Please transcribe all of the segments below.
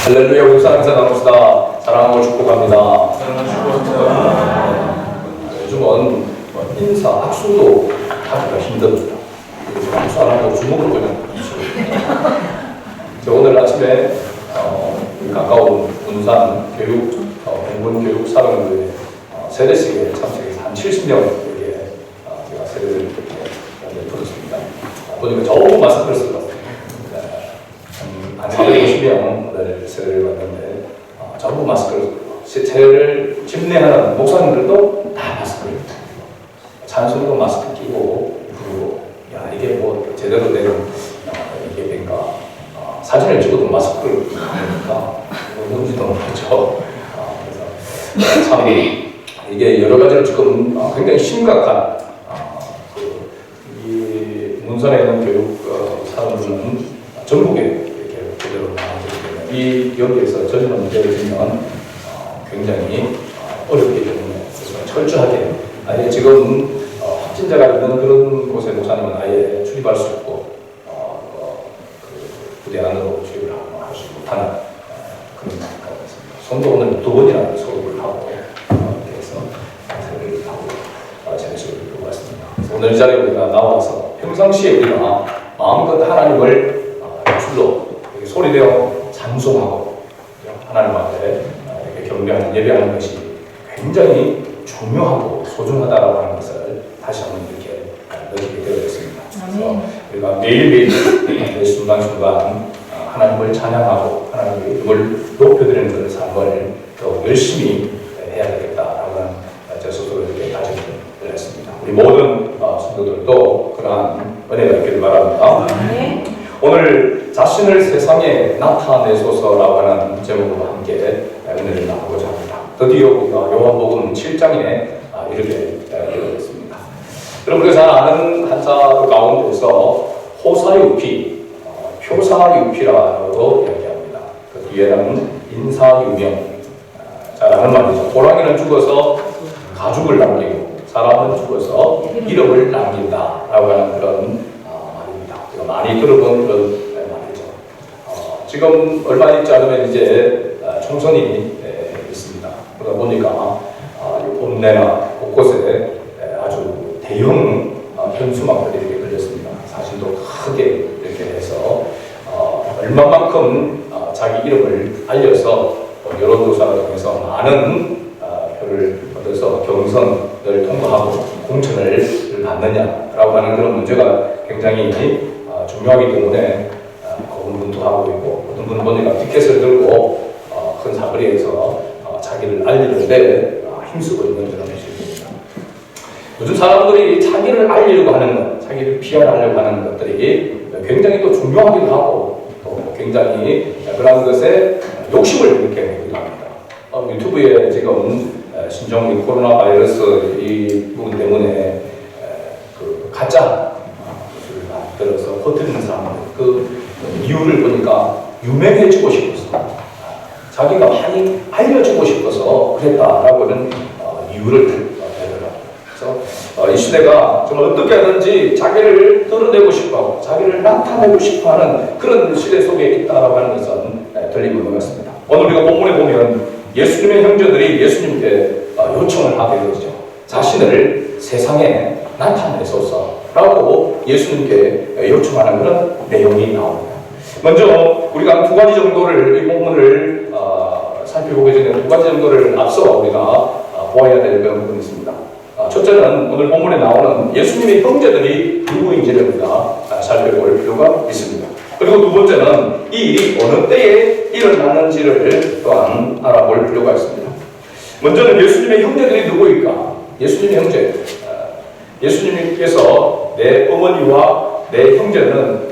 할렐루야. 우리 사랑사 나누시다 사랑하고 축복합니다. 요즘은 인사, 악수도 하기가 힘듭니다. 악수 안 하고 주먹으로 그냥 오늘 아침에 가까운 군산 교육, 공군 교육 사령부에 세례식에 참석해서 한 70명에게 제가 세례를 풀었습니다. 보니까 전부 마스크를 쓰고 왔습니다. 한 450명을 세례를 받는데 전부 마스크를, 세례를 집례하는 목사님들도 다 마스크를 찬송도 마스크 끼고 부르고, 야 이게 뭐 제대로 된 이게 뭔가 사진을 찍어도 마스크를 하니까 뭔지도 모르죠. 그래서 참 이게 여러 가지로 지금 굉장히 심각한 이 문선에 있는 교육 사람들은 전국에 이렇게 그대로 나오기 때문에 이 여기에서 전혀 문제를 지면 굉장히 어렵기 때문에 철저하게 아예 지금 확진자가 있는 그런 곳에 목사님은 아예 출입할 수 없고 부대 안으로 출입을 할 수 못하는 그런 상황이 있습니다. 성도 오늘 2번이나 소급을 하고 그래서 세례를 하고 재례식을 이루고 왔습니다. 그래서 오늘 이 자리에 우리가 나와서 평상시에 우리가 마음껏 하나님을 줄로 소리내어 찬송하고 하나님 앞에 이렇게 경배하는 예배하는 것이 굉장히 중요하고 소중하다라고 하는 것을 다시 한번 이렇게 느끼게 되었습니다. 그래서 우리가 매일매일 매 순간순간 하나님을 찬양하고 하나님의 이름을 높여드리는 그런 삶을 더 열심히 해야 되겠다라고 하는 제 스스로 이렇게 가지고 했습니다. 우리 모든 성도들도 그러한 은혜가 있기를 바랍니다. 오늘 자신을 세상에 나타내소서라고 하는 제목으로 함께 은혜를 나누고자 합니다. 드디어 우리가 요한복음 7장에 이렇게 되어있습니다. 여러분들 잘 아는 한자 가운데서 호사유피, 표사유피라고 이야기합니다. 그 뒤에는 인사유명, 잘 아는 말이죠. 호랑이는 죽어서 가죽을 남기고 사람은 죽어서 이름을 남긴다라고 하는 그런 말입니다. 많이 들어본 그런 말이죠. 지금 얼마 있지 않으면 이제 총선이 있습니다. 그러다 보니까 읍내나 곳곳에 아주 대형 현수막들이 이렇게 걸렸습니다. 사진도 크게 이렇게 해서 얼마만큼 자기 이름을 알려서 여론조사를 통해서 많은 표를 얻어서 경선을 통과하고 공천을 받느냐라고 하는 그런 문제가 굉장히 중요하기 때문에 고군분투하고 있고, 어떤 분은 보니까 티켓을 들고 큰 사거리에서 자기를 알리는데 힘쓰고 있는 그런 모습입니다. 요즘 사람들이 자기를 알리려고 하는 것, 자기를 PR하려고 하는 것들이 굉장히 또 중요하기도 하고 또 굉장히 그런 것에 욕심을 일으키기도 합니다. 유튜브에 지금 신종 코로나 바이러스 이 부분 때문에 그 가짜 뉴스를 만들어서 퍼뜨리는 사람들, 그 이유를 보니까 유명해지고 싶어서, 자기가 많이 알려지고 싶어서 그랬다라고 하는 이유를 대더라고요. 그래서 이 시대가 정말 어떻게 하든지 자기를 드러내고 싶어하고 자기를 나타내고 싶어하는 그런 시대 속에 있다라고 하는 것은 들리는 것 같습니다. 오늘 우리가 본문에 보면 예수님의 형제들이 예수님께 요청을 하게 되죠. 자신을 세상에 나타내소서라고 예수님께 요청하는 그런 내용이 나옵니다. 먼저 우리가 2가지 정도를 이 본문을 살펴보기 전에 2가지 정도를 앞서 우리가 보아야 될 부분이 있습니다. 첫째는 오늘 본문에 나오는 예수님의 형제들이 누구인지를 우리가 살펴볼 필요가 있습니다. 그리고 두 번째는 이 일이 어느 때에 일어났는지를 또한 알아볼 필요가 있습니다. 먼저는 예수님의 형제들이 누구일까? 예수님의 형제. 예수님께서 내 어머니와 내 형제는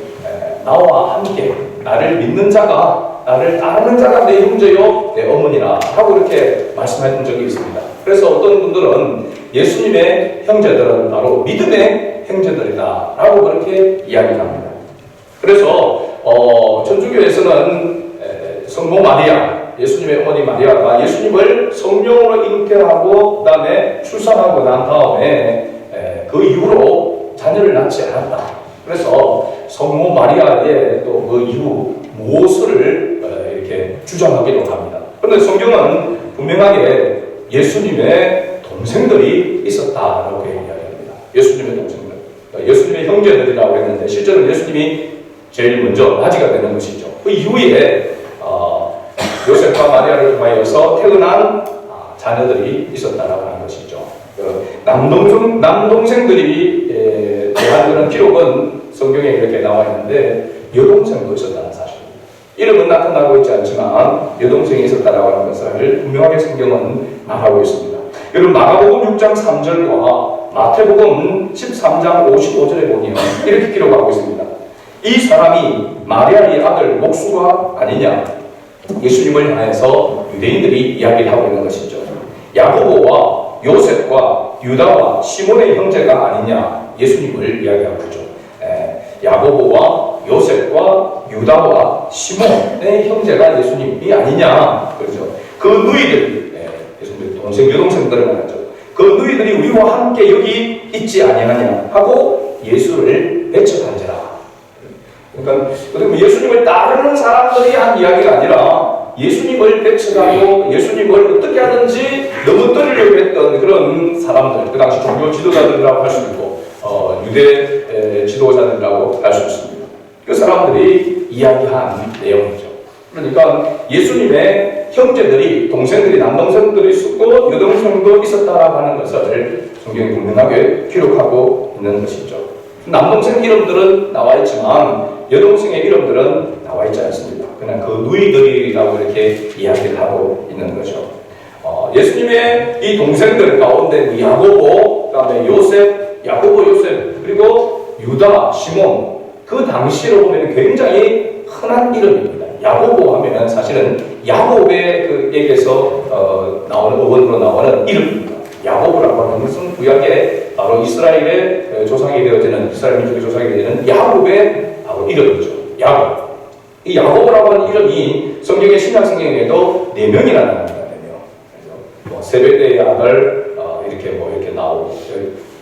나와 함께, 나를 믿는 자가, 나를 따르는 자가 내 형제요 내 어머니라 하고 이렇게 말씀하신 적이 있습니다. 그래서 어떤 분들은 예수님의 형제들은 바로 믿음의 형제들이다 라고 그렇게 이야기를 합니다. 그래서 천주교에서는 성모 마리아, 예수님의 어머니 마리아가 예수님을 성령으로 잉태하고 그 다음에 출산하고 난 다음에 그 이후로 자녀를 낳지 않았다. 그래서 성모 마리아의 또 그 이후 무엇을 이렇게 주장하기도 합니다. 그런데 성경은 분명하게 예수님의 동생들이 있었다라고 이야기합니다. 예수님의 동생들, 예수님의 형제들이라고 했는데 실제로 예수님이 제일 먼저 아지가 되는 것이죠. 그 이후에 요셉과 마리아를 통하여서 태어난 자녀들이 있었다라고 하는 것이죠. 남동생들이 대한 그런 기록은 성경에 이렇게 나와 있는데 여동생도 있었다는 사실입니다. 이름은 나타나고 있지 않지만 여동생이 있었다라고 하는 것을 분명하게 성경은 말하고 있습니다. 여러분 마가복음 6장 3절과 마태복음 13장 55절에 보면 이렇게 기록하고 있습니다. 이 사람이 마리아의 아들 목수가 아니냐? 예수님을 향해서 유대인들이 이야기를 하고 있는 것이죠. 야고보와 요셉과 유다와 시몬의 형제가 아니냐? 예수님을 이야기하고 있죠. 야고보와 요셉과 유다와 시몬의 형제가 예수님이 아니냐? 그렇죠. 그 누이들, 예수님 동생 여동생들을 말하죠. 그 누이들이 우리와 함께 여기 있지 아니하냐 하고 예수를 배척한지라. 그러니까 예수님을 따르는 사람들이 한 이야기가 아니라 예수님을 배척하고 예수님을 어떻게 하든지 넘어뜨리려고 했던 그런 사람들, 그 당시 종교 지도자들이라고 할 수 있고 유대 지도자들이라고 할 수 있습니다. 그 사람들이 이야기한 내용이죠. 그러니까 예수님의 형제들이, 동생들이, 남동생들이 있었고 여동생도 있었다라고 하는 것을 성경이 분명하게 기록하고 있는 것이죠. 남동생 이름들은 나와 있지만 여동생의 이름들은 나와 있지 않습니다. 그냥 그 누이들이라고 이렇게 이야기를 하고 있는 거죠. 예수님의 이 동생들 가운데 야고보, 그다음에 요셉, 그리고 유다, 시몬, 그 당시로 보면 굉장히 흔한 이름입니다. 야고보 하면은 사실은 야곱의 그에게서 나오는 어원으로 나오는 이름입니다. 야고보라고 하는 것은 구약에 바로 이스라엘의 조상이 되어지는, 이스라엘 민족의 조상이 되는 야곱의 바로 이름이죠. 야곱. 이 야고보라고 하는 이름이 성경의 신약 성경에도 4명이나 나옵니다. 4명. 뭐 세베대의 아들 이렇게 나오고,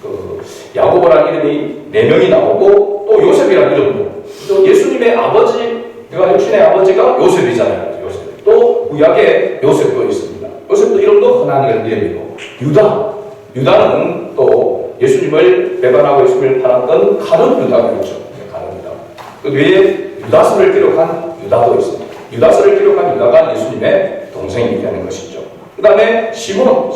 그 야고보라는 이름이 4명이 나오고, 또 요셉이라는 이름도, 또 예수님의 아버지, 그가 육신의 아버지가 요셉이잖아요. 요셉. 또 구약에 요셉도 있습니다. 요셉도 이름도 흔한 이름이고, 유다는 또 예수님을 배반하고 예수님을 팔았던 가룟 유다가 있죠. 가룟 유다. 그 뒤에 유다서를 기록한 유다도 있습니다. 유다서를 기록한 유다가 예수님의 동생이라는 것이죠. 그 다음에 시몬은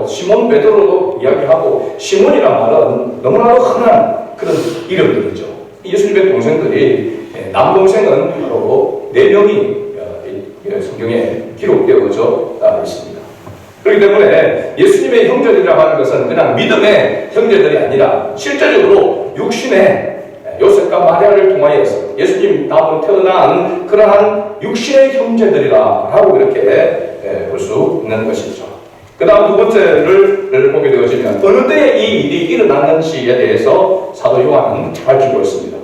시몬 베드로도 이야기하고, 시몬이란 말은 너무나도 흔한 그런 이름들이죠. 예수님의 동생들이, 남동생은 바로 4명이 성경에 기록되어져 있습니다. 그렇기 때문에 예수님의 형제들이라고 하는 것은 그냥 믿음의 형제들이 아니라 실제적으로 육신의 요셉과 마리아를 통하여서 예수님 다음으로 태어난 그러한 육신의 형제들이라고 이렇게 볼 수 있는 것이죠. 그 다음 2번째를 보게 되어지면 어느 때에 이 일이 일어났는지에 대해서 사도 요한은 밝히고 있습니다.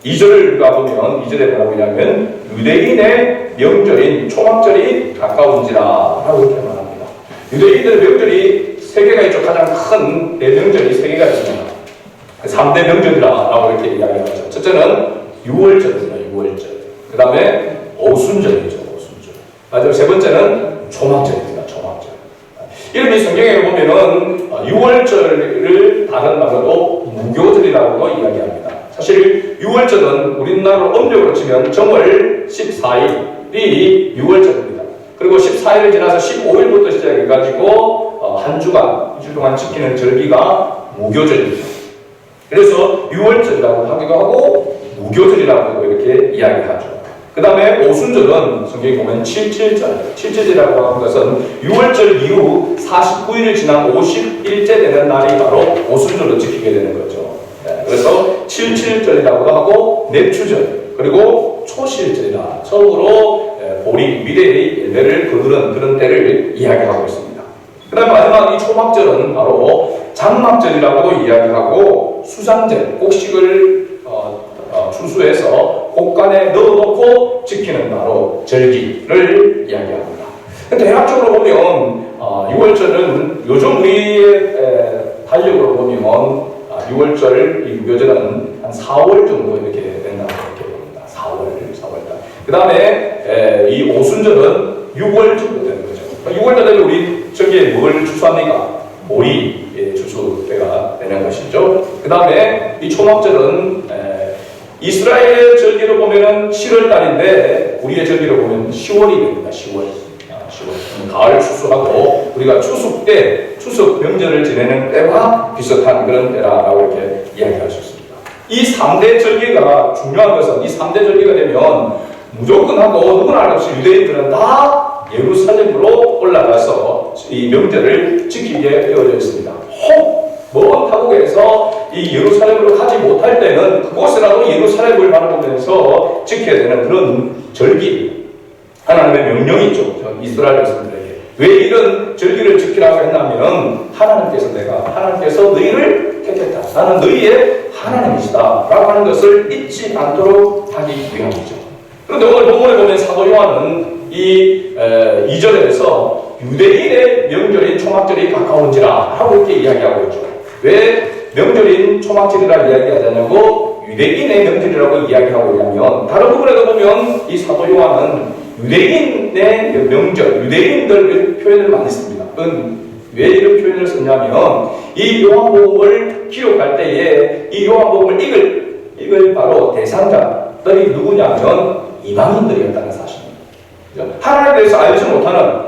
2절을 가보면 2절에 뭐라고 하냐면 유대인의 명절인 초막절이 가까운지라 라고 이렇게 말합니다. 유대인들의 명절이 3개가 있죠. 가장 큰 대명절이 3개가 있습니다. 3대 명절이라고 이렇게 이야기하죠. 첫째는 유월절입니다. 유월절. 그 다음에 오순절이죠. 오순절. 마지막 3번째는 초막절입니다. 초막절. 이름이 성경에 보면은 유월절을 다른 말로도 무교절이라고도 이야기합니다. 사실 유월절은 우리나라 음력으로 치면 정월 14일이 유월절입니다. 그리고 14일을 지나서 15일부터 시작해가지고 한 주간, 2주 동안 지키는 절기가 무교절입니다. 그래서 유월절이라고 하기도 하고 무교절이라고 이렇게 이야기하죠. 그 다음에 오순절은 성경에 보면 7.7절이라고 하는 것은 유월절 이후 49일을 지난 50일째 되는 날이 바로 오순절로 지키게 되는 거죠. 그래서 7.7절이라고도 하고 nep추절, 그리고 초실절이라 처음으로 보리 미래의 열매를 거두는 그런 때를 이야기하고 있습니다. 그 다음 마지막 이 초막절은 바로 장막절이라고 이야기하고 수장절, 곡식을 추수해서 곡간에 넣어놓고 지키는 바로 절기를 이야기합니다. 대략적으로 보면 6월절은 요즘 우리의 달력으로 보면 6월절 이 무교절은 한 4월 정도 이렇게 된다고 이렇게 봅니다. 4월달. 그 다음에 이 오순절은 6월 정도 되는 거죠. 6월 되면 우리 저기에 뭘 추수합니까? 오이 추수 때가 되는 것이죠. 그 다음에 이 초막절은 이스라엘 절기로 보면은 7월 달인데 우리의 절기로 보면 10월이 됩니다. 10월. 가을 추수하고 우리가 추석 때 추석 명절을 지내는 때와 비슷한 그런 때라고 이렇게 이야기할 수 있습니다. 이 3대 절기가 중요한 것은 이 3대 절기가 되면 무조건 하고 누구나 알 없이 유대인들은 다 예루살렘으로 올라가서 이 명절을 지키게 되어져 있습니다. 먼 타국에서 이 예루살렘으로 가지 못할 때는 그곳에라도 예루살렘을 바라보면서 지켜야 되는 그런 절기, 하나님의 명령이죠. 이스라엘 백성들에게. 왜 이런 절기를 지키라고 했냐면 하나님께서 너희를 택했다. 나는 너희의 하나님이시다. 라고 하는 것을 잊지 않도록 하기 위함이죠. 그런데 오늘 본문에 보면 사도 요한은 이 2절에서 유대인의 명절인 초막절이 가까운지라 하고 이렇게 이야기하고 있죠. 왜 명절인 초막절이라 이야기하자냐고 유대인의 명절이라고 이야기하고 있냐면 다른 부분에도 보면 이 사도 요한은 유대인의 명절, 유대인들 표현을 많이 씁니다. 왜 이런 표현을 썼냐면 이 요한복음을 기록할 때에 이 요한복음을 읽을 바로 대상자들이 누구냐면 이방인들이었다는 사실입니다. 하나님에 대해서 알지 못하는,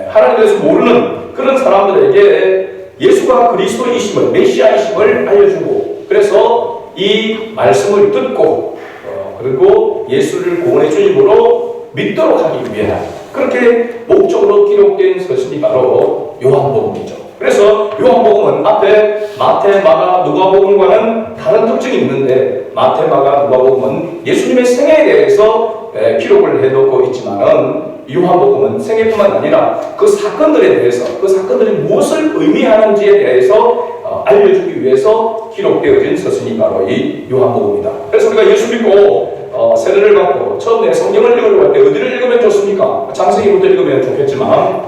하나님에 대해서 모르는 그런 사람들에게 예수가 그리스도이심을, 메시아이심을 알려주고, 그래서 이 말씀을 듣고 그리고 예수를 구원의 주님으로 믿도록 하기 위해 그렇게 목적으로 기록된 것이 바로 요한복음이죠. 그래서 요한복음은 앞에 마태, 마가, 누가복음과는 다른 특징이 있는데 마태, 마가, 누가복음은 예수님의 생애에 대해서 기록을 해놓고 있지만은 요한복음은 생애뿐만 아니라 그 사건들에 대해서 그 사건들이 무엇을 의미하는지에 대해서 알려주기 위해서 기록되어진 서신이 바로 이 요한복음이다. 그래서 우리가 예수 믿고 세례를 받고 처음에 성경을 읽으려고 할 때 어디를 읽으면 좋습니까? 창세기부터 읽으면 좋겠지만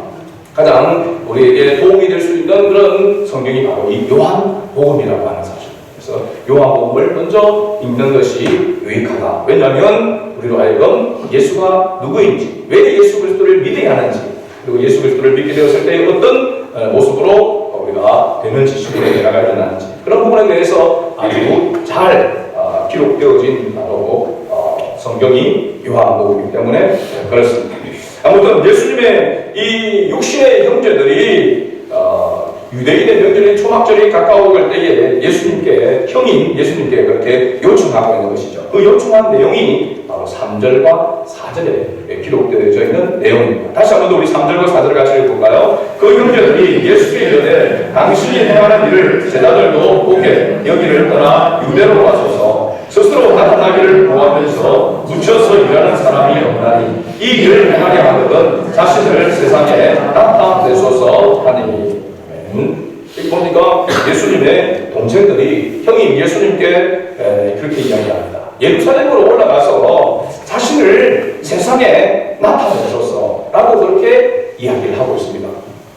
가장 우리에게 도움이 될 수 있는 그런 성경이 바로 이 요한복음이라고 하는 사실. 그래서 요한복음을 먼저 읽는 것이 유익하다. 왜냐하면 우리로 하여금 예수가 누구인지, 왜 예수 그리스도를 믿어야 하는지, 그리고 예수 그리스도를 믿게 되었을 때 어떤 모습으로 우리가 되는 지식으로 내려가야 되는지 그런 부분에 대해서 아주 잘 기록되어진 바로 성경이 요한복음이기 때문에 그렇습니다. 아무튼 예수님의 이 육신의 형제들이 유대인의 명절인 초막절이 가까워갈 때에 예수님께, 형인 예수님께 그렇게 요청하고 있는 것이죠. 그 요청한 내용이 바로 3절과 4절에 기록되어져 있는 내용입니다. 다시 한번 더 우리 3절과 4절을 같이 읽어볼까요? 그 형제들이 예수께 이르되 당신이 행하는 일을 제자들도 보게 여기를 떠나 유대로 가소서. 스스로 나타나기를 구하면서 묻혀서 일하는 사람이 없나니 이 일을 행하게 하거든 자신을 세상에 나타내소서 하니. 여기 보니까 예수님의 동생들이 형님 예수님께 그렇게 이야기합니다. 예루살렘으로 올라가서 자신을 세상에 나타내소서 라고 그렇게 이야기를 하고 있습니다.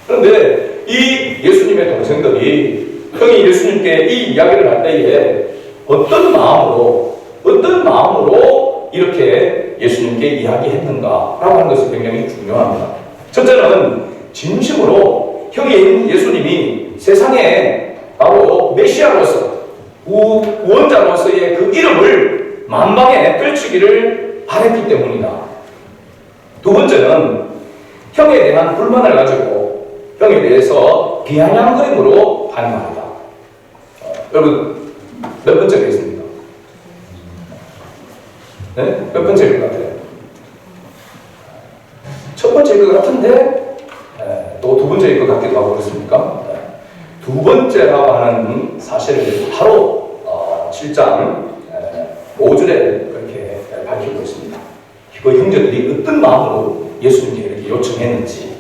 그런데 이 예수님의 동생들이 형이 예수님께 이 이야기를 할 때에 어떤 마음으로 이렇게 예수님께 이야기했는가라고 하는 것이 굉장히 중요합니다. 첫째는 진심으로 형인 예수님이 세상에 바로 메시아로서 구원자로서의 그 이름을 만방에 떨치기를 바랬기 때문이다. 두 번째는 형에 대한 불만을 가지고 형에 대해서 비아냥거림으로 반응합니다. 여러분 몇 번째가 있습니까? 네? 몇 번째일 것 같아요? 첫 번째일 것 같은데 또 두 번째일 것 같기도 하고 그렇습니까? 두 번째라고 하는 사실을 바로 7장 5절에 그렇게 밝히고 있습니다. 그 형제들이 어떤 마음으로 예수님께 이렇게 요청했는지.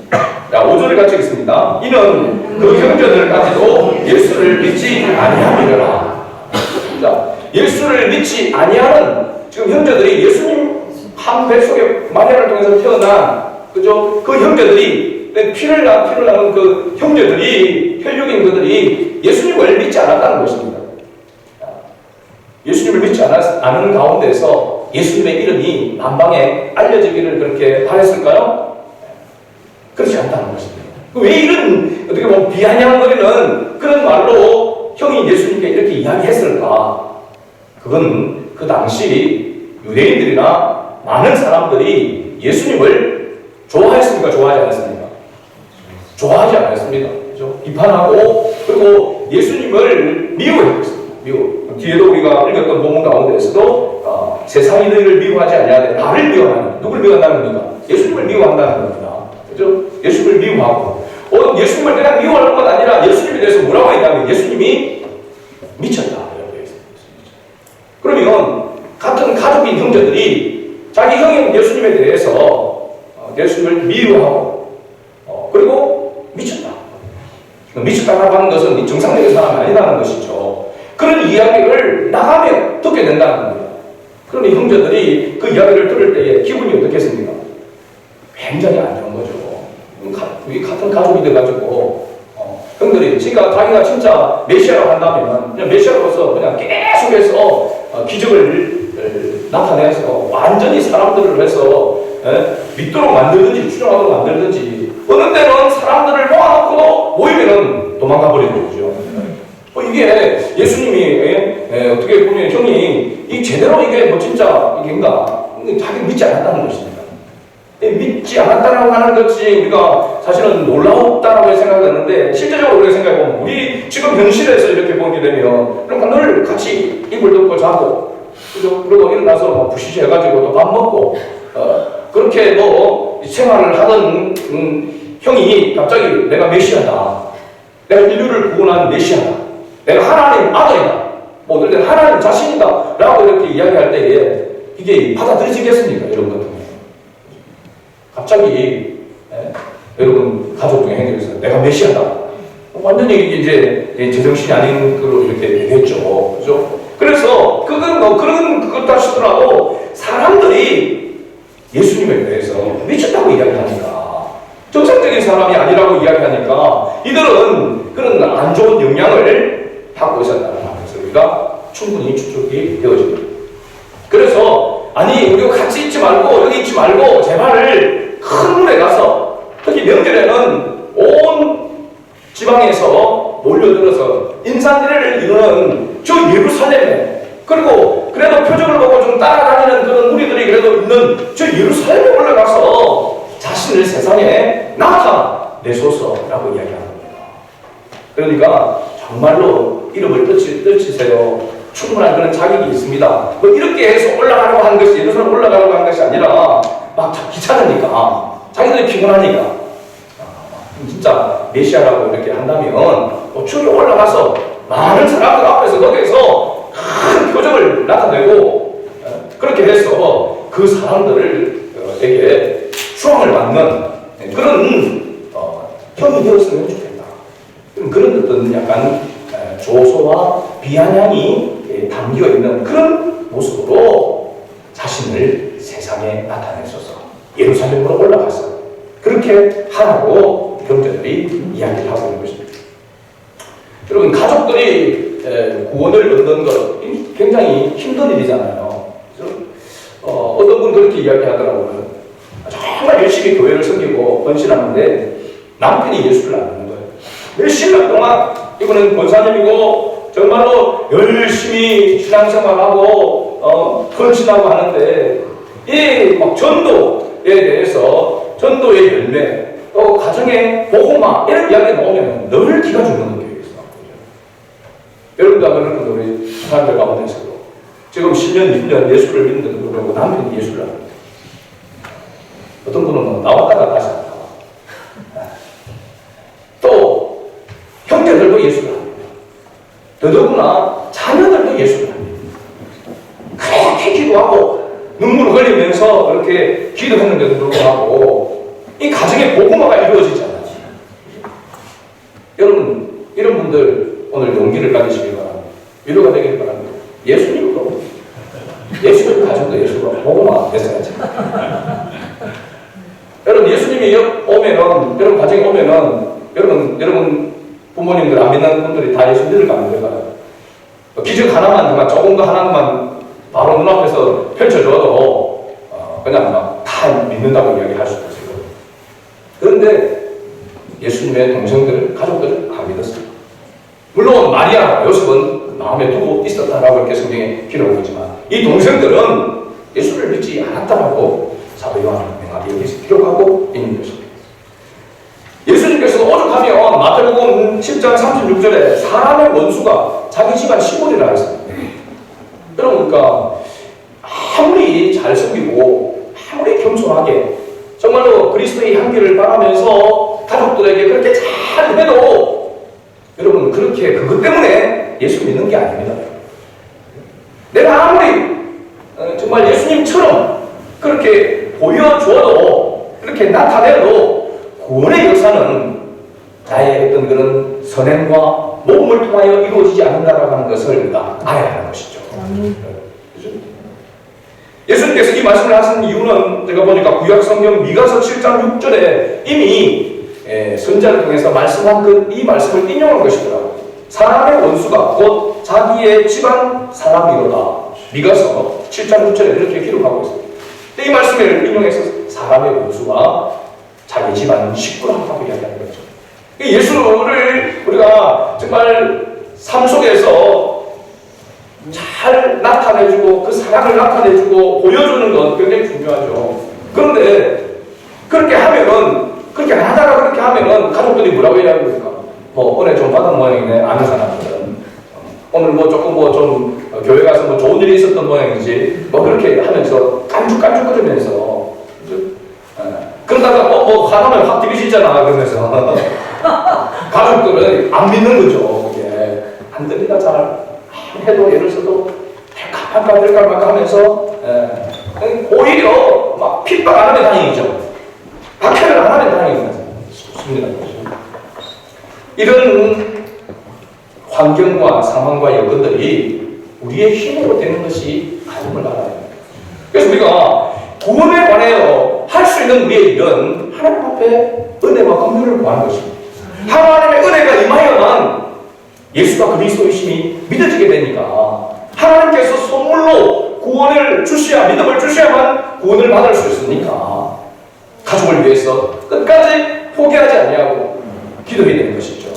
자, 5절을 같이 읽습니다. 이는 그 형제들까지도 예수를 믿지 아니함이라. 자, 예수를 믿지 아니하는 지금 형제들이 예수님 한 뱃속에 마리아를 통해서 태어난 그죠? 그 형제들이 피를 나는 그 형제들이 혈육인 그들이 예수님을 믿지 않았다는 것입니다. 예수님을 믿지 않은 가운데서 예수님의 이름이 만방에 알려지기를 그렇게 바랬을까요? 그렇지 않다는 것입니다. 왜 이런 어떻게 보면 비아냥거리는 그런 말로 형이 예수님께 이렇게 이야기했을까? 그건 그 당시 유대인들이나 많은 사람들이 예수님을 좋아했습니까? 좋아하지 않았습니까? 좋아하지 않았습니다. 그렇죠? 비판하고 그리고 예수님을 미워했습니다. 미워. 뒤에도 우리가 읽었던 본문 가운데에서도 세상이 너희를 미워하지 아니하되 나를 미워하는, 누굴 미워한다는 겁니까? 예수님을 미워한다는 겁니다. 그죠? 예수님을 미워하고 예수님을 그냥 미워할 것 아니라 예수님에 대해서 뭐라고 했냐면 예수님이 미쳤다. 그러면 같은 가족인 형제들이 자기 형인 예수님에 대해서 예수님을 미워하고 그리고 미쳤다. 미쳤다라고 하는 것은 정상적인 사람이 아니라는 것이죠. 그런 이야기를 나가며 듣게 된다는 겁니다. 그러면 형제들이 그 이야기를 들을 때에 기분이 어떻겠습니까? 굉장히 안 좋은 거죠. 우리 같은 가족이 돼가지고 형들이 자기가 진짜 메시아라고 한다면 그냥 메시아로서 그냥 계속해서 기적을 나타내서 완전히 사람들을 해서 믿도록 만들든지 추종하도록 만들든지 어느 때는 사람들을 모아놓고도 모이면은 도망가 버리는 거죠. 이게 예수님이 어떻게 보면 형이 이 제대로 이게 뭐 진짜 이게인가 자기 믿지 않았다는 것입니다. 믿지 않았다라고 하는 것이 우리가 사실은 놀라웠다라고 생각하는데 실제적으로 우리가 생각해보면 우리 지금 현실에서 이렇게 보게 되면 그러니까 늘 같이 이불 덮고 자고 그죠? 그리고 일어나서 뭐 부시시 해가지고 또 밥 먹고 그렇게 뭐 생활을 하던 형이 갑자기 내가 메시아다, 내가 인류를 구원하는 메시아다, 내가 하나님 아들이다, 뭐 어떨 때는 하나님 자신이다 라고 이렇게 이야기할 때에 이게 받아들여지겠습니까? 이런 것들 갑자기 여러분 가족 중에 행동에서 내가 메시아다 완전히 이제 제정신이 아닌 걸로 이렇게 됐죠. 그죠? 그래서 그건 뭐 그런 것도 하시더라도 사람들이 예수님에 대해서 미쳤다고 이야기하니까 정상적인 사람이 아니라고 이야기하니까 이들은 그런 안 좋은 영향을 받고 있었다는 것을 우리가 충분히 추측이 되어집니다. 그래서 아니 우리가 같이 있지 말고 여기 있지 말고 제발 큰 물에 가서 특히 명절에는 온 지방에서 몰려들어서 인산디를 이루는 저 예루살렘에 그리고 그래도 표적을 보고 좀 따라다니는 그런 무리들이 그래도 있는 저 예루살렘에 올라가서 자신을 세상에 나타내소서라고 이야기하는 겁니다. 그러니까 정말로 이름을 떨치세요. 충분한 그런 자격이 있습니다. 뭐 이렇게 해서 올라가려고 하는 것이 예루살렘 올라가려고 하는 것이 아니라 막 귀찮으니까 자기들이 피곤하니까 진짜 메시아라고 이렇게 한다면 저기 올라가서 많은 사람들 앞에서 거기에서 큰 표적을 나타내고 그렇게 해서 그 사람들에게 수함을 받는 그런 형이 되었으면 좋겠다. 그런 어떤 약간 조소와 비아냥이 담겨 있는 그런 모습으로 자신을 세상에 나타내소서 예루살렘으로 올라가서 그렇게 하라고 형제들이 이야기를 하고 있는 것입니다. 여러분 가족들이 구원을 얻는 것 굉장히 힘든 일이잖아요. 그래서 어떤 분 그렇게 이야기하더라고요. 정말 열심히 교회를 섬기고 헌신하는데 남편이 예수를 안 믿는 거예요. 몇십 년 동안 이분은 권사님이고 정말로 열심히 신앙생활하고 헌신하고 하는데 이 막 전도에 대해서 전도의 열매 또 가정의 복음화 이런 이야기 나오면 늘 기가 죽는 거예요. 여러분도 아마 그런 우리 사람들 가운데서도 지금 10년, 20년 예수를 믿는데도 불구하고 남편이 예수를 안 믿어요. 어떤 분은 뭐 나왔다가 다시 안 나와. 또 형제들도 예수를 안 믿어요. 더더구나 자녀들도 예수를 안 믿어요. 그렇게 기도하고 눈물을 흘리면서 그렇게 기도했는데도 불구하고 이 가정의 복음화가 이루어지지 않아요. 여러분 이런 분들 오늘 용기를 가지시길 바랍니다. 위로가 되길 바랍니다. 예수님으로 예수님 가정도 예수로 복음화 됐어야지. 여러분 예수님이 오면은 여러분 가정에 오면은 여러분 부모님들 안 믿는 분들이 다 예수 믿을 거 아닙니까? 기적 하나만 정말 조금 더 하나만 바로 눈앞에서 펼쳐줘도 그냥 막 다 믿는다고 이야기할 수도 있어요. 그런데 예수님의 동생들, 가족들 안 믿었어요. 물론 마리아, 요셉은 마음에 두고 있었다라고 이렇게 성경에 기록하고 있지만 이 동생들은 예수를 믿지 않았다라고 사도 요한은 명확히 여기서 기록하고 있는 것입니다. 예수님께서 오죽하면 마태복음 10장 36절에 사람의 원수가 자기 집안 시골이라 했습니다. 그러니까 아무리 잘 섬기고 아무리 겸손하게 정말로 그리스도의 향기를 바라면서 가족들에게 그렇게 잘 해도 여러분 그렇게 그것 때문에 예수 믿는 게 아닙니다. 내가 아무리 정말 예수님처럼 그렇게 보여줘도 그렇게 나타내도 구원의 역사는 나의 어떤 그런 선행과 모험을 통하여 이루어지지 않는다라고 하는 것을 우리가 알아야 하는 것이죠. 예수님께서 이 말씀을 하신 이유는 제가 보니까 구약 성경 미가서 7장 6절에 이미 선자를 통해서 말씀한 이 말씀을 인용한 것이더라고요. 사람의 원수가 곧 자기의 집안 사람이로다. 미가서 7장 6절에 그렇게 기록하고 있습니다. 이 말씀을 인용해서 사람의 원수가 자기 집안 식구라고 이야기하는 거죠. 예수를 우리가 정말 삶 속에서 잘 나타내주고 그 사랑을 나타내주고 보여주는 건 굉장히 중요하죠. 그런데 그렇게 하면은 그렇게 안 하다가 그렇게 하면은 가족들이 뭐라고 이야기합니까? 오늘 좀 받은 모양이네. 아는 사람들은 오늘 조금 좀 교회 가서 좋은 일이 있었던 모양이지 그렇게 하면서 깐죽깐죽거리면서 그러다가 하나면 확 들이시잖아 그러면서 가족들은 안 믿는 거죠. 그게 안 들리다 잘 해도 예를 들어도 될까 말까 하면서 오히려 막 핍박 안 하면 다행이죠. 박해를 안 하면 다행입니다. 이런 환경과 상황과 여건들이 우리의 힘으로 되는 것이 아님을 알아야 합니다. 그래서 우리가 구원에 관하여 할 수 있는 우리의 일은 하나님 앞에 은혜와 긍휼을 구하는 것입니다. 하나님의 은혜가 임하여만 예수가 그리스도이심이 믿어지게 되니까 하나님께서 선물로 구원을 주셔야 믿음을 주셔야만 구원을 받을 수 있으니까 가족을 위해서 끝까지 포기하지 아니하고 기도해야 되는 것이죠.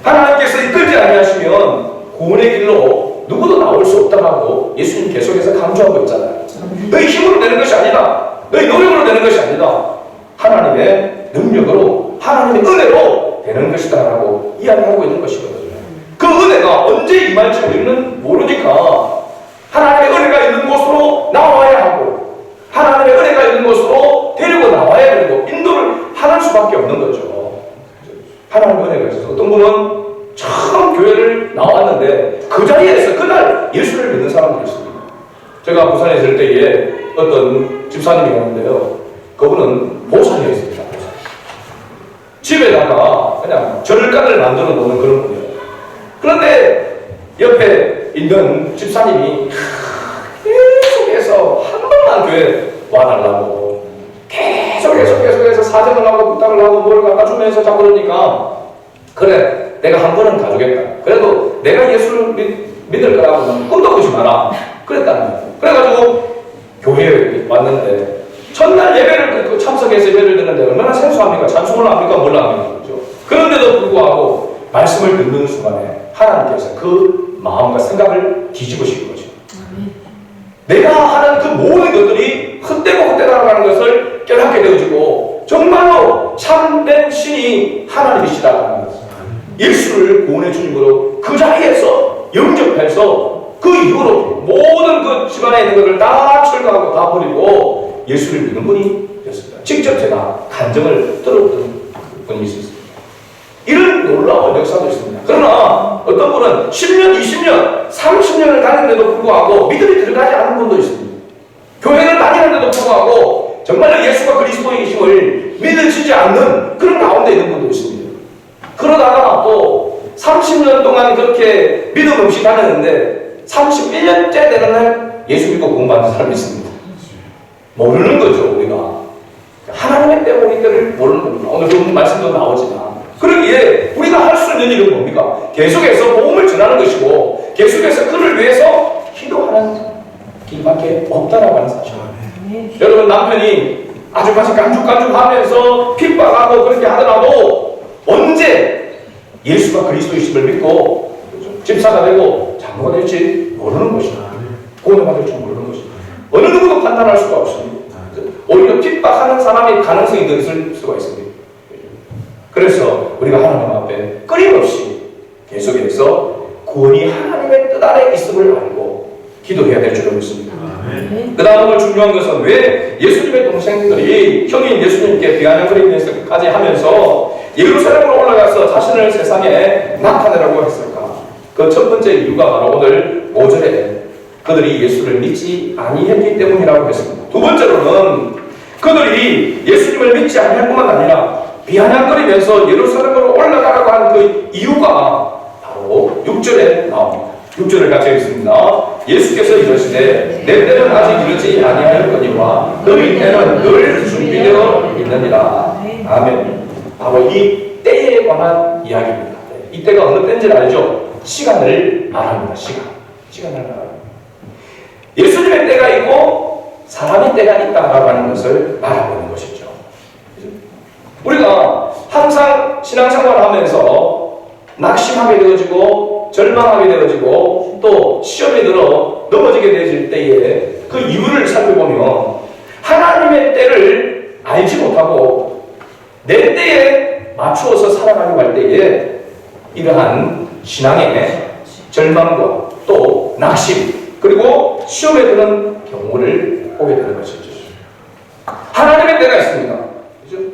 하나님께서 이끌지 아니하시면 구원의 길로 누구도 나올 수 없다고 예수님 계속해서 강조하고 있잖아요. 너희 힘으로 되는 것이 아니다. 너희 노력으로 되는 것이 아니다. 하나님의 능력으로 하나님의 은혜로 되는 것이다 라고 이야기하고 있는 것이거든요. 그 은혜가 언제 임할지 우리는 모르니까 하나님의 은혜가 있는 곳으로 나와야 하고 하나님의 은혜가 있는 곳으로 데리고 나와야 되고 인도를 하는 수밖에 없는 거죠. 하나님의 은혜가 있어서 어떤 분은 처음 교회를 나왔는데 그 자리에서 그날 예수를 믿는 사람들이 있습니다. 제가 부산에 있을 때에 어떤 집사님이었는데요. 그분은 보살이었습니다. 집에다가 그냥 절간을 만들어 놓는 그런 분이에요. 그런데 옆에 있는 집사님이 계속해서 한 번만 교회 와달라고 계속해서 사정을 하고 부탁을 하고 뭘 갖다 주면서 자꾸 그러니까 그래 내가 한 번은 가주겠다. 그래도 내가 예수를 믿을 거라고 꿈도 꾸지 마라. 그랬다는 거예요. 그래가지고 교회에 왔는데 첫날 예배를 참석해서 예배를 드는데 얼마나 생소합니까? 찬송을 합니까? 뭘 합니까? 그렇죠? 그런데도 불구하고 말씀을 듣는 순간에 하나님께서 그 마음과 생각을 뒤집으신 거죠. 내가 하는 그 모든 것들이 헛되다라는 것을 깨닫게 되어지고 정말로 참된 신이 하나님이시다라는 것을 예수를 구원의 주님으로 그 자리에서 영접해서 그 이후로 모든 그 집안에 있는 것을 다 철거하고 다 버리고 예수를 믿는 분이 됐습니다. 직접 제가 간증을 들었던 분이 있었습니다. 이런 놀라운 역사도 있습니다. 그러나 어떤 분은 10년, 20년, 30년을 다니는데도 불구하고 믿음이 들어가지 않은 분도 있습니다. 교회를 다니는데도 불구하고 정말로 예수가 그리스도의 힘을 믿어지지 않는 그런 가운데 있는 분도 있습니다. 그러다가 또 30년 동안 그렇게 믿음 없이 다녔는데 31년째 되는 날 예수 믿고 구원받는 사람이 있습니다. 모르는 거죠, 우리가. 하나님의 때문이기를 모르는 겁니다. 오늘 그 말씀도 나오지만. 그러기에 우리가 할 수 있는 일은 뭡니까? 계속해서 복음을 전하는 것이고 계속해서 그를 위해서 기도하는 길밖에 없다라고 하는 사실. 여러분, 남편이 아주까지 깐죽깐죽하면서 핍박하고 그렇게 하더라도 언제 예수가 그리스도이심을 믿고 집사가 되고 장로가 될지 모르는 것이다. 구원을 받을지 모르는 것이다. 어느 누구도 판단할 수가 없습니다. 오히려 핍박하는 사람의 가능성이 더 있을 수가 있습니다. 그래서 우리가 하나님 앞에 끊임없이 계속해서 구원이 하나님의 뜻 아래 있음을 알고 기도해야 될 줄로 믿습니다. 그 다음 오늘 중요한 것은 왜 예수님의 동생들이 형인 예수님께 비아냥거리면서까지 하면서 예루살렘으로 올라가서 자신을 세상에 나타내라고 했을까? 그 첫 번째 이유가 바로 오늘 5절에 그들이 예수를 믿지 아니했기 때문이라고 했습니다. 두 번째로는 그들이 예수님을 믿지 아니할 뿐만 아니라 비아냥거리면서 예루살렘으로 올라가라고 하는 그 이유가 바로 6절에 나옵니다. 6절을 같이 읽습니다. 예수께서 이르시되 내 때는 아직 이르지 아니하였거니와 너희 때는 늘 준비되어 있느니라. 아멘. 바로 이 때에 관한 이야기입니다. 이 때가 어느 때인지를 알죠? 시간을 말합니다. 시간을 말합니다. 예수님의 때가 있고 사람의 때가 있다라고 하는 것을 말하고 있는 것이죠. 우리가 항상 신앙생활을 하면서 낙심하게 되어지고 절망하게 되어지고 또 시험에 들어 넘어지게 되어질 때에 그 이유를 살펴보면 하나님의 때를 알지 못하고 내 때에 맞추어서 살아가려고 할 때에 이러한 신앙의 절망과 또 낙심 그리고 시험에 드는 경우를 보게 되는 것이죠. 하나님의 때가 있습니다. 그렇죠?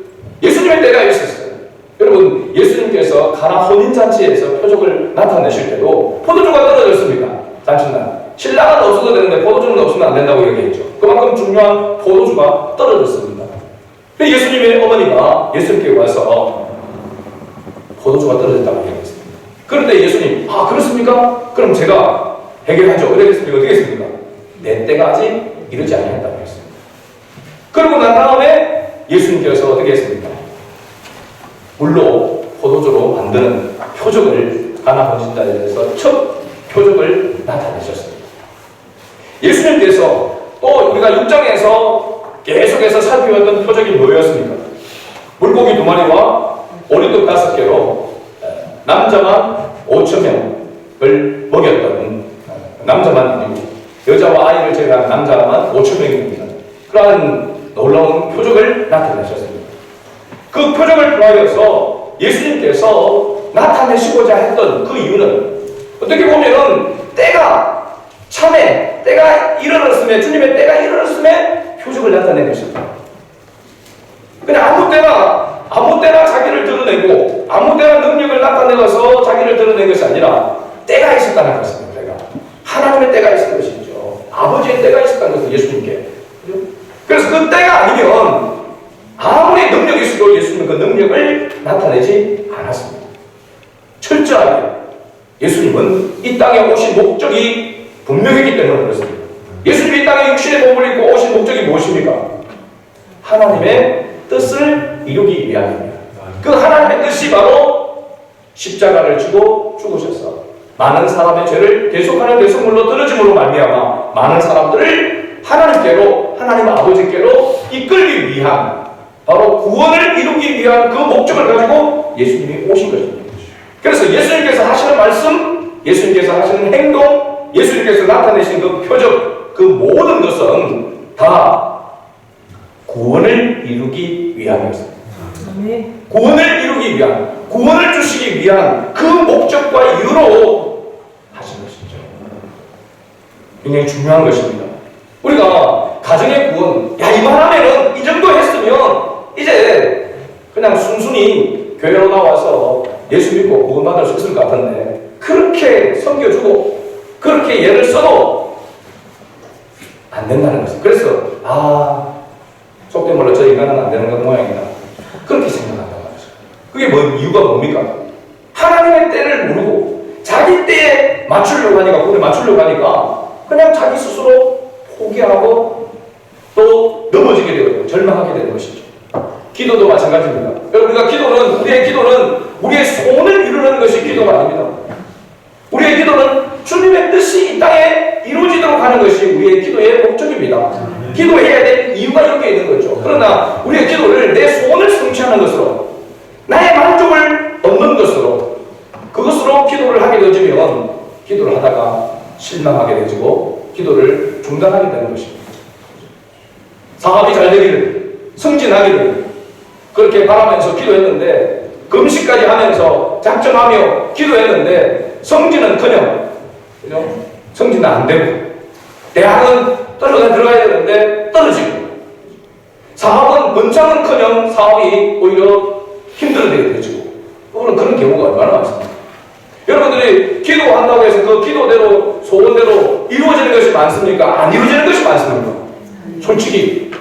예수님의 때가 있었어요. 여러분, 예수님께서 가나 혼인잔치에서 표적을 나타내실 때도 포도주가 떨어졌습니다. 잔치날. 신랑은 없어도 되는데 포도주는 없으면 안 된다고 얘기했죠. 그만큼 중요한 포도주가 떨어졌습니다. 근데 예수님의 어머니가 예수님께 와서 포도주가 떨어졌다고 얘기했습니다. 그런데 예수님, 아, 그렇습니까? 그럼 제가 해결하죠. 어떻게 했습니까? 내 때가 아직 이르지 아니했다고 했습니다. 그러고 난 다음에 예수님께서 어떻게 했습니까? 물로 포도주로 만드는 표적을 가나 혼인잔치에서 첫 표적을 나타내셨습니다. 예수님께서 또 우리가 6장에서 계속해서 살펴봤던 표적이 뭐였습니까? 물고기 2마리와 오리떡 5개로 남자만 5,000명을 먹였던, 남자만 아니고 여자와 아이를 제외한 남자만 5,000명입니다. 그러한 놀라운 표적을 나타내셨습니다. 그 표적을 통하여서 예수님께서 나타내시고자 했던 그 이유는 어떻게 보면은 때가 참에 때가 이르렀음에 주님의 때가 이르렀음에 표적을 나타낸 것입니다. 그냥 아무 때나 자기를 드러내고 아무 때나 능력을 나타내서 자기를 드러낸 것이 아니라 때가 있었다는 것입니다. 때가 하나님의 때가 있었던 것이죠. 아버지의 때가 있었다는 것은 예수님께. 그래서 그 때가 아니면 아무리 능력이 있어도 예수님은 그 능력을 나타내지 않았습니다. 철저하게 예수님은 이 땅에 오신 목적이 분명했기 때문에 그렇습니다. 예수님이 이 땅에 육신의 몸을 입고 오신 목적이 무엇입니까? 하나님의 뜻을 이루기 위함입니다. 그 하나님의 뜻이 바로 십자가를 지고 죽으셔서 많은 사람의 죄를 대속하는 대속물로 떨어짐으로 말미암아 많은 사람들을 하나님께로, 하나님 아버지께로 이끌기 위한, 바로 구원을 이루기 위한 그 목적을 가지고 예수님이 오신 것입니다. 그래서 예수님께서 하시는 말씀, 예수님께서 하시는 행동, 예수님께서 나타내신 그 표적, 그 모든 것은 다 구원을 이루기 위함이었습니다. 구원을 이루기 위한, 구원을 주시기 위한 그 목적과 이유로 하신 것이죠. 굉장히 중요한 것입니다. 우리가 가정의 구원, 야, 이만하면은 이 정도 했으면 이제 그냥 순순히 교회로 나와서 예수 믿고 구원받을 수 있을 것 같은데, 그렇게 섬겨주고 그렇게 예를 써도 안 된다는 것이죠. 그래서 속된 말로 저 인간은 안 되는 것 모양이다, 그렇게 생각한다는 거죠. 그게 이유가 뭡니까? 하나님의 때를 모르고 자기 때에 맞추려고 하니까, 그걸 맞추려고 하니까 그냥 자기 스스로 포기하고 또 넘어지게 되고 절망하게 되는 것이죠. 기도도 마찬가지입니다. 우리의 기도는 우리의 소원을 이루는 것이 기도가 아닙니다. 우리의 기도는 주님의 뜻이 이 땅에 이루어지도록 하는 것이 우리의 기도의 목적입니다. 기도해야 될 이유가 여기에 있는 거죠. 그러나 우리의 기도를 내 소원을 성취하는 것으로, 나의 만족을 얻는 것으로, 그것으로 기도를 하게 되어지면 기도를 하다가 실망하게 되어지고 기도를 중단하게 되는 것입니다. 사업이 잘 되기를, 승진하기를 그렇게 바라면서 기도했는데, 금식까지 하면서 작정하며 기도했는데 성진은커녕, 그죠? 성진은 안 되고, 대학은 들어가야 되는데 떨어지고, 사업은 번창은커녕 사업이 오히려 힘들어지게 되죠. 오늘 그런 경우가 얼마나 많습니까? 여러분들이 기도한다고 해서 그 기도대로, 소원대로 이루어지는 것이 많습니까? 안 이루어지는 것이 많습니까? 솔직히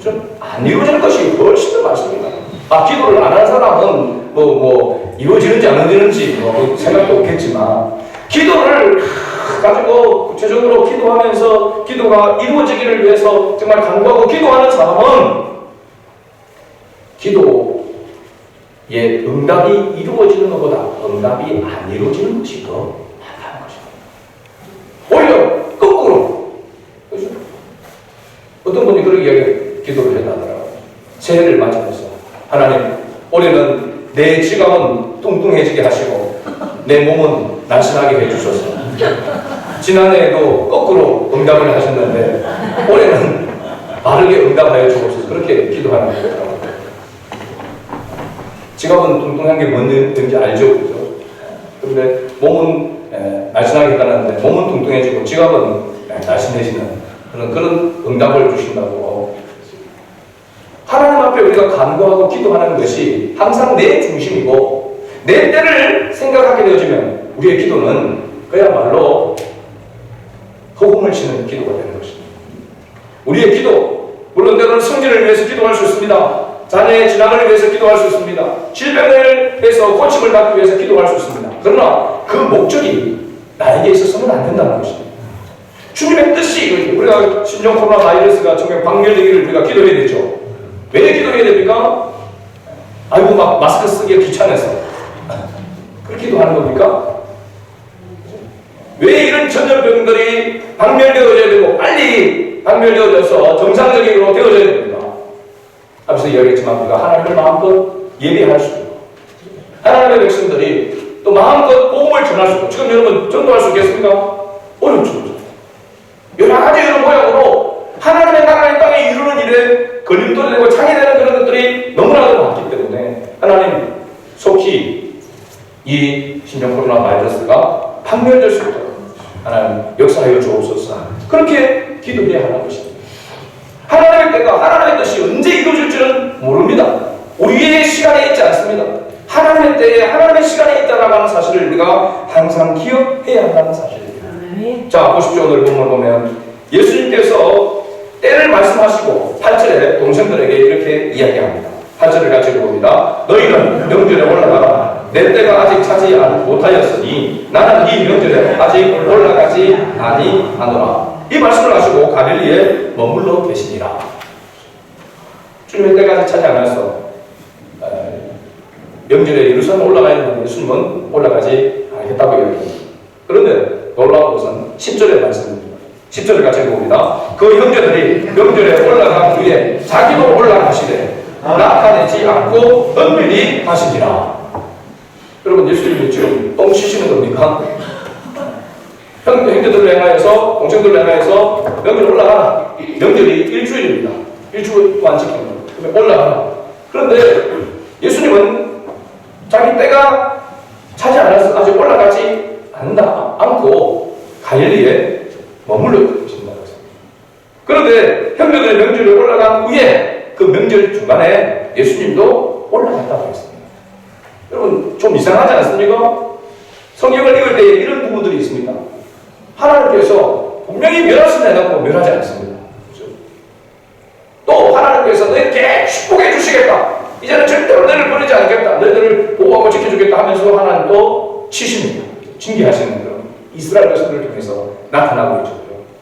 좀 안 이루어지는 것이 훨씬 더 많습니다. 기도를 안 하는 사람은 이루어지는지 안 이루어지는지 생각도 없겠지만, 기도를 가지고 구체적으로 기도하면서 기도가 이루어지기를 위해서 정말 간구하고 기도하는 사람은 기도의 응답이 이루어지는 것보다 응답이 안 이루어지는 것이 더 많다는 것입니다. 오히려 거꾸로. 그렇죠? 어떤 분이 그런 이야기 기도를 했다더라고요. 새해를 맞이해서 하나님, 올해는 내 지갑은 뚱뚱해지게 하시고 내 몸은 날씬하게 해주셔서, 지난해에도 거꾸로 응답을 하셨는데 올해는 바르게 응답하여 주옵소서, 그렇게 기도하는 거예요. 지갑은 뚱뚱한 게 뭔지 알죠? 그죠? 그런데 몸은 날씬하게 해달라는데 몸은 뚱뚱해지고 지갑은 날씬해지는 그런 응답을 주신다고. 하나님 앞에 우리가 간구하고 기도하는 것이 항상 내 중심이고, 내 때를 생각하게 되어지면 우리의 기도는 그야말로 허공을 치는 기도가 되는 것입니다. 우리의 기도, 물론 때로는 승진을 위해서 기도할 수 있습니다. 자녀의 진학을 위해서 기도할 수 있습니다. 질병을 위해서 고침을 받기 위해서 기도할 수 있습니다. 그러나 그 목적이 나에게 있어서는 안 된다는 것입니다. 주님의 뜻이, 우리가 신종 코로나 바이러스가 정말 박멸되기를 우리가 기도해야 되죠. 왜 기도해야 됩니까? 아이고, 마스크 쓰기가 귀찮아서. 그렇게 기도하는 겁니까? 왜 이런 전염병들이 박멸되어져야 되고 빨리 박멸되어져서 정상적으로 되어져야 됩니까? 앞서 이야기했지만 우리가 하나님을 마음껏 예배할 수 있고, 하나님의 백성들이 또 마음껏 복음을 전할 수 있고, 지금 여러분 전도할 수 있겠습니까? 어렵죠. 여러 가지 이런 모양으로 하나님의 나라의 땅에 이루는 일에 걸림돌이 되고 창이 되는 그런 것들이 너무나도 많기 때문에 하나님, 속히 이 신종 코로나 바이러스가 박멸될 수 있도록 하나님 역사하여 주옵소서, 그렇게 기도해야 하는 것입니다. 하나님의 때가, 하나님의 뜻이 언제 이루어질지는 모릅니다. 우리의 시간에 있지 않습니다. 하나님의 때에 하나님의 시간에 있다라고 하는 사실을 우리가 항상 기억해야 한다는 사실입니다. 자, 보십시오. 오늘 본문을 보면 예수님께서 때를 말씀하시고 8절에 동생들에게 이렇게 이야기합니다. 8절을 같이 읽어봅니다. 너희는 명절에 올라가라. 내 때가 아직 차지 못하였으니 나는 이 명절에 아직 올라가지 아니하노라. 이 말씀을 하시고 갈릴리에 머물러 계시니라. 주님의 때가 아직 차지 않아서 명절에 예루살렘 올라가야 되는데 예수님은 올라가지 않겠다고 이야기합니다. 그런데 놀라운 것은 10절의 말씀입니다. 10절을 같이 읽어봅니다. 그 형제들이 명절에 올라간 후에 자기도 올라가시되 나타내지 않고 은밀히 하시니라. 여러분, 예수님이 지금 뻥 치시는 겁니까? 형제들을 향하여서, 동생들을 향하여서 명절 올라가라. 명절이 일주일입니다. 일주일 동안 지키는 거예요. 그러면 올라가라. 그런데 예수님은 자기 때가 차지 않아서 아직 올라가지 않고 갈릴리에 머물러 계신다고 했습니다. 그런데 형제들의 명절에 올라간 후에 그 명절 중간에 예수님도 올라갔다고 했습니다. 여러분, 좀 이상하지 않습니까? 성경을 읽을 때 이런 부분들이 있습니다. 하나님께서 분명히 멸하신 해놓고 멸하지 않습니다. 그렇죠? 또 하나님께서 너희에게 축복해 주시겠다. 이제는 절대로 너희를 버리지 않겠다. 너희들을 보호하고 지켜주겠다 하면서 하나님 또 치십니다. 징계하시는 그런 이스라엘 백성들을 통해서 나타나고 있죠.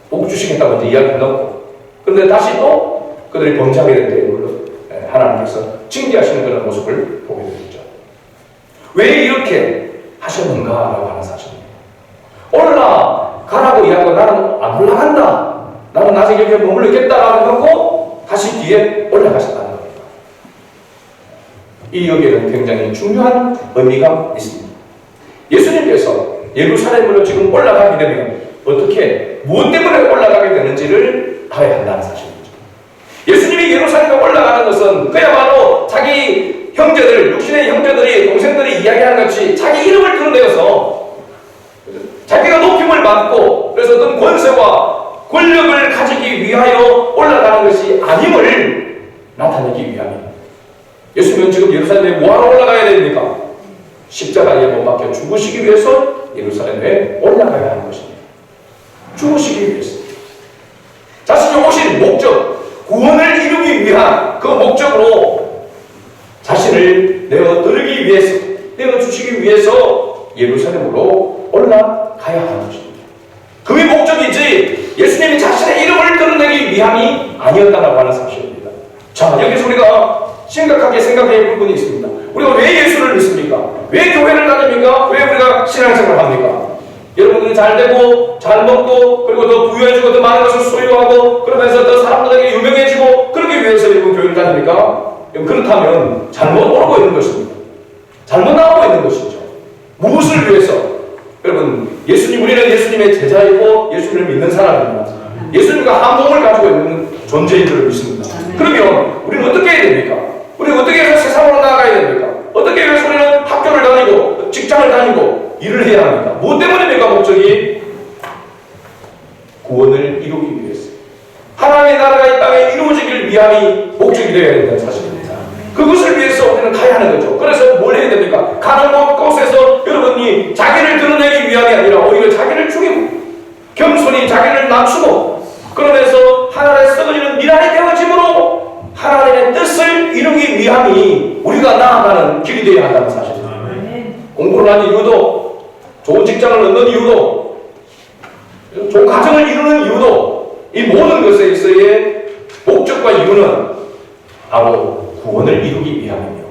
복 주시겠다고 이제 이야기해놓고, 그런데 다시 또 그들이 범죄하게 될 때 물론 하나님께서 징계하시는 그런 모습을 보게 되죠. 왜 이렇게 하셨는가라고 하는 사실입니다. 올라 가라고 이야기하고 나는 안 올라간다. 나는 아직 여기에 머물렀겠다라고 하고 다시 뒤에 올라가셨다는 겁니다. 이 여기에는 굉장히 중요한 의미가 있습니다. 예수님께서 예루살렘으로 지금 올라가게 되면 어떻게, 무엇 때문에 올라가게 되는지를 알아야 한다는 사실입니다. 예수님이 예루살렘에 올라가는 것은 그야말로 자기 형제들, 육신의 형제들이, 동생들이 이야기하는 것이 자기 이름을 드러내어서 자기가 높임을 받고 그래서 어떤 권세와 권력을 가지기 위하여 올라가는 것이 아님을 나타내기 위함입니다. 예수님은 지금 예루살렘에 뭐하러 올라가야 됩니까? 십자가에 못 박혀 죽으시기 위해서 예루살렘에 올라가야 하는 것입니다. 죽으시기 위해서. 자신이 오신 목적, 구원을 이루기 위한 그 목적으로 자신을 내어드리기 위해서, 내어주시기 위해서 예루살렘으로 올라가야 하는 것입니다. 그의 목적이지 예수님이 자신의 이름을 드러내기 위함이 아니었다라고 하는 사실입니다. 자, 여기서 우리가 심각하게 생각해야 할 부분이 있습니다. 우리가 왜 예수를 믿습니까? 왜 교회를 다닙니까? 왜 우리가 신앙생활을 합니까? 여러분들이 잘 되고 잘 먹고 그리고 더 부유해지고 더 많은 것을 소유하고 그러면서 더 사람들에게 유명해지고 그러기 위해서 여러분 교회를 다닙니까? 그렇다면 잘못 오고 있는 것입니다. 잘못 나오고 있는 것이죠. 무엇을 위해서? 여러분, 우리는 예수님의 제자이고 예수님을 믿는 사람입니다. 예수님과 한몸을 가지고 있는 존재인 줄 믿습니다. 그러면 우리는 어떻게 해야 됩니까? 우리는 어떻게 해서 세상으로 나아가야 됩니까? 어떻게 해서 우리는 학교를 다니고 직장을 다니고 일을 해야 합니까? 무엇 때문입니까? 목적이 구원을 이루기 위해서, 하나님의 나라가 이 땅에 이루어지길 위함이 목적이 되어야 된다는 사실입니다. 그것을 위해서 우리는 가야 하는 거죠. 그래서 뭘 해야 됩니까? 가는 곳에서 여러분이 자기를 드러내기 위함이 아니라 오히려 자기를 죽이고 겸손히 자기를 낮추고 그러면서 하나님의 썩어지는 미랄이 되어짐으로 하나님의 뜻을 이루기 위함이 우리가 나아가는 길이 되어야 한다는 사실입니다. 공부를 하는 이유도, 좋은 직장을 얻는 이유도, 좋은 가정을 이루는 이유도, 이 모든 것에 있어의 목적과 이유는 바로 구원을 이루기 위함입니다.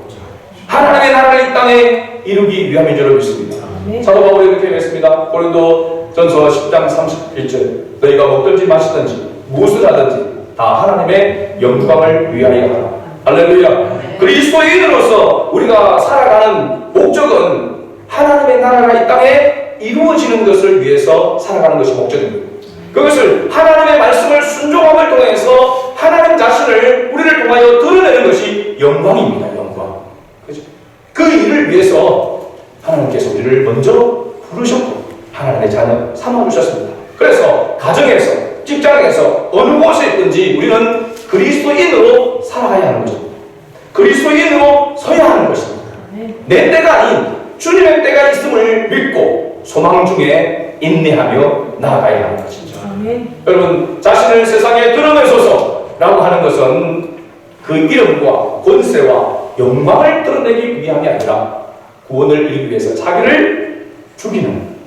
하나님의 나라를 이 땅에 이루기 위함인 줄 믿습니다. 사도 바울이 이렇게 했습니다. 고린도 전서 10장 31절 너희가 먹든지 마시든지 무엇을 하든지 다 하나님의 영광을 위하여 하라. 할렐루야. 그리스도인으로서 우리가 살아가는 목적은 하나님의 나라가 이 땅에 이루어지는 것을 위해서 살아가는 것이 목적입니다. 그것을 하나님의 말씀을 순종함을 통해서 하나님 자신을 우리를 통하여 드러내는 것이 영광입니다. 영광. 그죠? 그 일을 위해서 하나님께서 우리를 먼저 부르셨고 하나님의 자녀 삼아주셨습니다. 그래서 가정에서, 직장에서, 어느 곳에 있든지 우리는 그리스도인으로 살아가야 하는 것입니다. 그리스도인으로 서야 하는 것입니다. 내 때가 아닌 주님의 때가 있음을 믿고 소망 중에 인내하며 나아가야 하는 것이죠. 여러분, 자신을 세상에 드러내소서라고 하는 것은 그 이름과 권세와 영광을 드러내기 위함이 아니라 구원을 이루기 위해서 자기를 죽이는,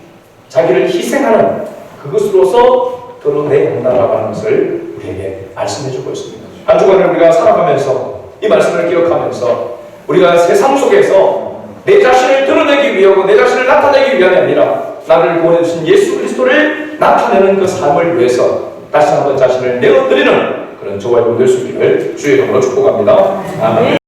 자기를 희생하는 그것으로서 드러내야 한다라고 하는 것을 우리에게 말씀해주고 있습니다. 한 주간을 우리가 살아가면서 이 말씀을 기억하면서 우리가 세상 속에서 내 자신을 드러내기 위하고 내 자신을 나타내기 위함이 아니라 나를 구원해주신 예수 그리스도를 나타내는 그 삶을 위해서 다시 한번 자신을 내어드리는 그런 저와 여러분 될 수 있기를 주의 이름으로 축복합니다. 아멘.